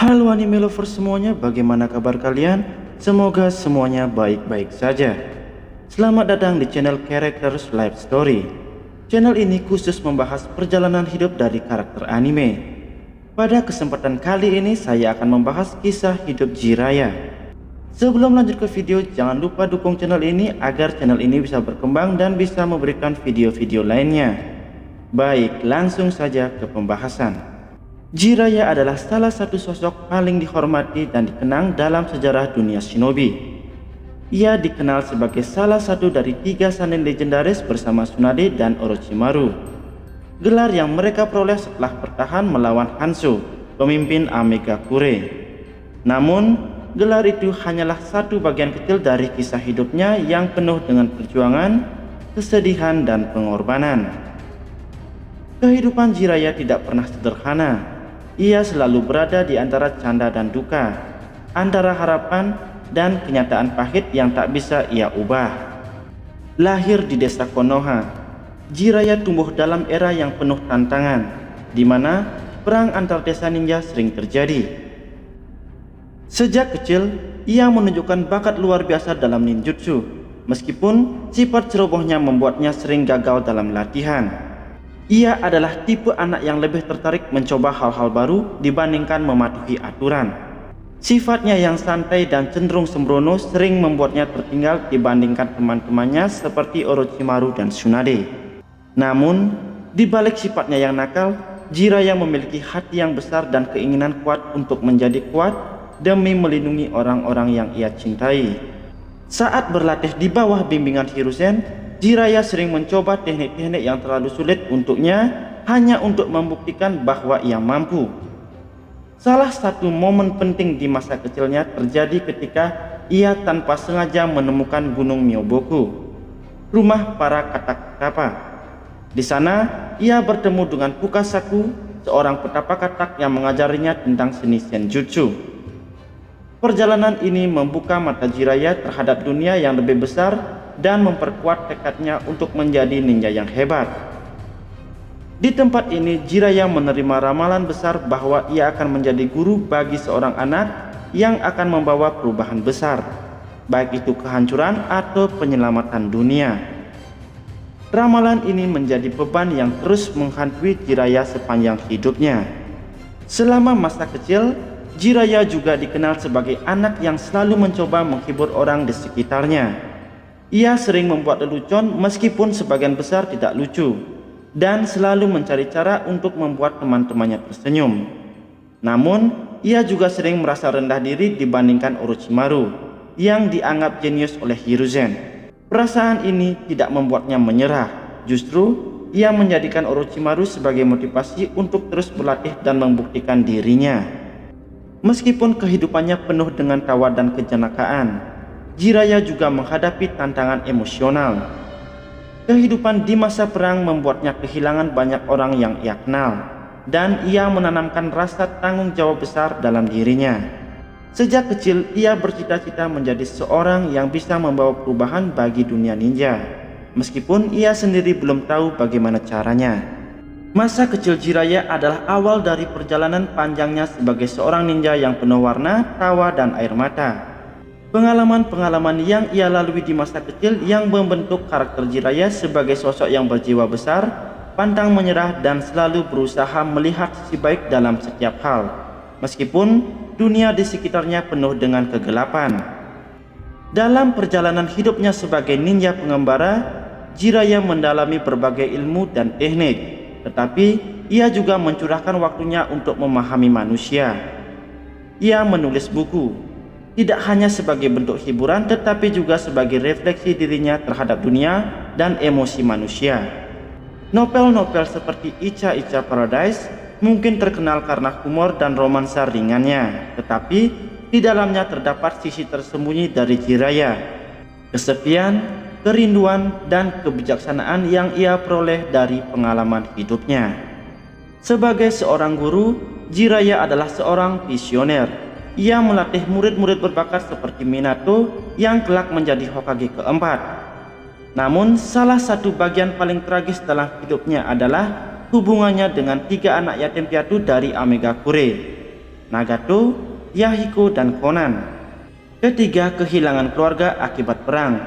Halo anime lovers semuanya, bagaimana kabar kalian? Semoga semuanya baik-baik saja. Selamat datang di channel Characters Life Story. Channel ini khusus membahas perjalanan hidup dari karakter anime. Pada kesempatan kali ini saya akan membahas kisah hidup Jiraiya. Sebelum lanjut ke video, jangan lupa dukung channel ini agar channel ini bisa berkembang dan bisa memberikan video-video lainnya. Baik, langsung saja ke pembahasan. Jiraiya adalah salah satu sosok paling dihormati dan dikenang dalam sejarah dunia shinobi. Ia dikenal sebagai salah satu dari 3 sanin legendaris bersama Tsunade dan Orochimaru. Gelar yang mereka peroleh setelah bertahan melawan Hanzo, pemimpin Amegakure. Namun, gelar itu hanyalah satu bagian kecil dari kisah hidupnya yang penuh dengan perjuangan, kesedihan, dan pengorbanan. Kehidupan Jiraiya tidak pernah sederhana. Ia selalu berada di antara canda dan duka, antara harapan dan kenyataan pahit yang tak bisa ia ubah. Lahir di desa Konoha, Jiraiya tumbuh dalam era yang penuh tantangan, di mana perang antar desa ninja sering terjadi. Sejak kecil, ia menunjukkan bakat luar biasa dalam ninjutsu, meskipun sifat cerobohnya membuatnya sering gagal dalam latihan. Ia adalah tipe anak yang lebih tertarik mencoba hal-hal baru dibandingkan mematuhi aturan. Sifatnya yang santai dan cenderung sembrono sering membuatnya tertinggal dibandingkan teman-temannya seperti Orochimaru dan Tsunade. Namun, di balik sifatnya yang nakal, Jiraiya memiliki hati yang besar dan keinginan kuat untuk menjadi kuat demi melindungi orang-orang yang ia cintai. Saat berlatih di bawah bimbingan Hiruzen, Jiraiya sering mencoba teknik-teknik yang terlalu sulit untuknya hanya untuk membuktikan bahwa ia mampu. Salah satu momen penting di masa kecilnya terjadi ketika ia tanpa sengaja menemukan Gunung Myoboku, rumah para katak-kapa. Di sana, ia bertemu dengan Fukasaku, seorang petapa katak yang mengajarinya tentang seni Senjutsu. Perjalanan ini membuka mata Jiraiya terhadap dunia yang lebih besar dan memperkuat tekadnya untuk menjadi ninja yang hebat. Di tempat ini, Jiraiya menerima ramalan besar bahwa ia akan menjadi guru bagi seorang anak yang akan membawa perubahan besar, baik itu kehancuran atau penyelamatan dunia. Ramalan ini menjadi beban yang terus menghantui Jiraiya sepanjang hidupnya. Selama masa kecil, Jiraiya juga dikenal sebagai anak yang selalu mencoba menghibur orang di sekitarnya. Ia sering membuat lelucon meskipun sebagian besar tidak lucu, dan selalu mencari cara untuk membuat teman-temannya tersenyum. Namun, ia juga sering merasa rendah diri dibandingkan Orochimaru, yang dianggap jenius oleh Hiruzen. Perasaan ini tidak membuatnya menyerah, justru ia menjadikan Orochimaru sebagai motivasi untuk terus berlatih dan membuktikan dirinya. Meskipun kehidupannya penuh dengan tawa dan kejenakaan, Jiraiya juga menghadapi tantangan emosional. Kehidupan di masa perang membuatnya kehilangan banyak orang yang ia kenal, dan ia menanamkan rasa tanggung jawab besar dalam dirinya. Sejak kecil, ia bercita-cita menjadi seorang yang bisa membawa perubahan bagi dunia ninja, meskipun ia sendiri belum tahu bagaimana caranya. Masa kecil Jiraiya adalah awal dari perjalanan panjangnya sebagai seorang ninja yang penuh warna, tawa, dan air mata. Pengalaman-pengalaman yang ia lalui di masa kecil yang membentuk karakter Jiraiya sebagai sosok yang berjiwa besar, pantang menyerah, dan selalu berusaha melihat sisi baik dalam setiap hal, meskipun dunia di sekitarnya penuh dengan kegelapan. Dalam perjalanan hidupnya sebagai ninja pengembara, Jiraiya mendalami berbagai ilmu dan teknik, tetapi ia juga mencurahkan waktunya untuk memahami manusia. Ia menulis buku, tidak hanya sebagai bentuk hiburan tetapi juga sebagai refleksi dirinya terhadap dunia dan emosi manusia. Novel-novel seperti Icha-Icha Paradise mungkin terkenal karena humor dan romansa ringannya, tetapi di dalamnya terdapat sisi tersembunyi dari Jiraiya, kesepian, kerinduan, dan kebijaksanaan yang ia peroleh dari pengalaman hidupnya. Sebagai seorang guru, Jiraiya adalah seorang visioner. Ia melatih murid-murid berbakat seperti Minato yang kelak menjadi Hokage keempat. Namun, salah satu bagian paling tragis dalam hidupnya adalah hubungannya dengan 3 anak yatim piatu dari Amegakure. Nagato, Yahiko, dan Konan. Ketiga, kehilangan keluarga akibat perang.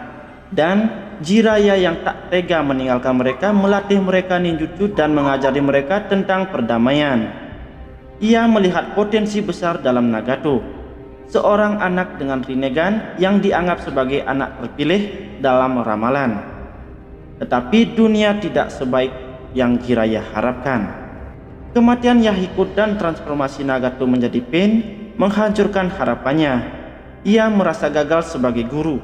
Dan Jiraiya yang tak tega meninggalkan mereka melatih mereka ninjutsu dan mengajari mereka tentang perdamaian. Ia melihat potensi besar dalam Nagato, seorang anak dengan Rinnegan yang dianggap sebagai anak terpilih dalam ramalan. Tetapi dunia tidak sebaik yang Jiraiya harapkan. Kematian Yahiko dan transformasi Nagato menjadi Pain menghancurkan harapannya. Ia merasa gagal sebagai guru.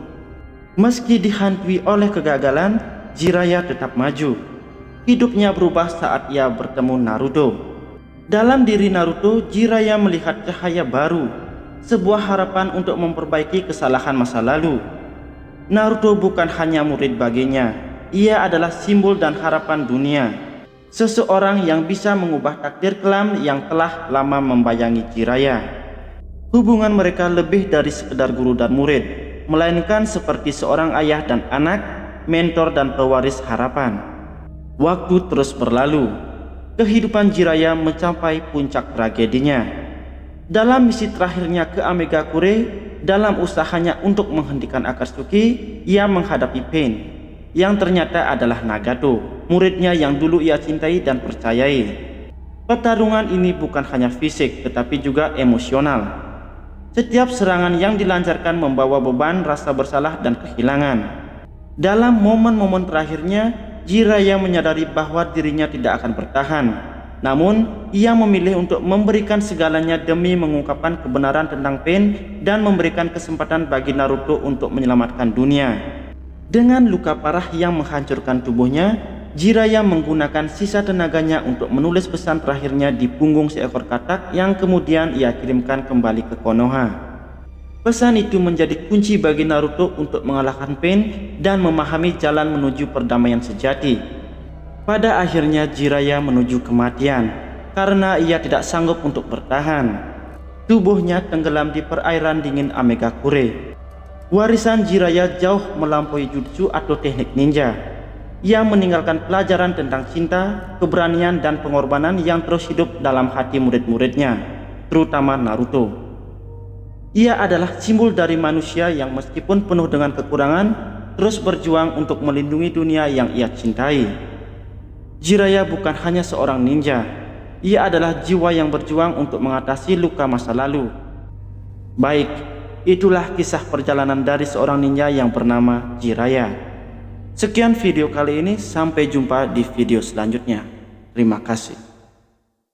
Meski dihantui oleh kegagalan, Jiraiya tetap maju. Hidupnya berubah saat ia bertemu Naruto. Dalam diri Naruto, Jiraiya melihat cahaya baru, sebuah harapan untuk memperbaiki kesalahan masa lalu. Naruto bukan hanya murid baginya, ia adalah simbol dan harapan dunia. Seseorang yang bisa mengubah takdir kelam yang telah lama membayangi Jiraiya. Hubungan mereka lebih dari sekedar guru dan murid, melainkan seperti seorang ayah dan anak, mentor dan pewaris harapan. Waktu terus berlalu. Kehidupan Jiraiya mencapai puncak tragedinya. Dalam misi terakhirnya ke Amegakure, dalam usahanya untuk menghentikan Akatsuki, ia menghadapi Pain, yang ternyata adalah Nagato, muridnya yang dulu ia cintai dan percayai. Pertarungan ini bukan hanya fisik, tetapi juga emosional. Setiap serangan yang dilancarkan membawa beban rasa bersalah dan kehilangan. Dalam momen-momen terakhirnya, Jiraiya menyadari bahwa dirinya tidak akan bertahan. Namun, ia memilih untuk memberikan segalanya demi mengungkapkan kebenaran tentang Pain dan memberikan kesempatan bagi Naruto untuk menyelamatkan dunia. Dengan luka parah yang menghancurkan tubuhnya, Jiraiya menggunakan sisa tenaganya untuk menulis pesan terakhirnya di punggung seekor katak yang kemudian ia kirimkan kembali ke Konoha. Pesan itu menjadi kunci bagi Naruto untuk mengalahkan Pain dan memahami jalan menuju perdamaian sejati. Pada akhirnya Jiraiya menuju kematian karena ia tidak sanggup untuk bertahan. Tubuhnya tenggelam di perairan dingin Amegakure. Warisan Jiraiya jauh melampaui jutsu atau teknik ninja. Ia meninggalkan pelajaran tentang cinta, keberanian, dan pengorbanan yang terus hidup dalam hati murid-muridnya, terutama Naruto. Ia adalah simbol dari manusia yang meskipun penuh dengan kekurangan, terus berjuang untuk melindungi dunia yang ia cintai. Jiraiya bukan hanya seorang ninja, ia adalah jiwa yang berjuang untuk mengatasi luka masa lalu. Baik, itulah kisah perjalanan dari seorang ninja yang bernama Jiraiya. Sekian video kali ini, sampai jumpa di video selanjutnya. Terima kasih.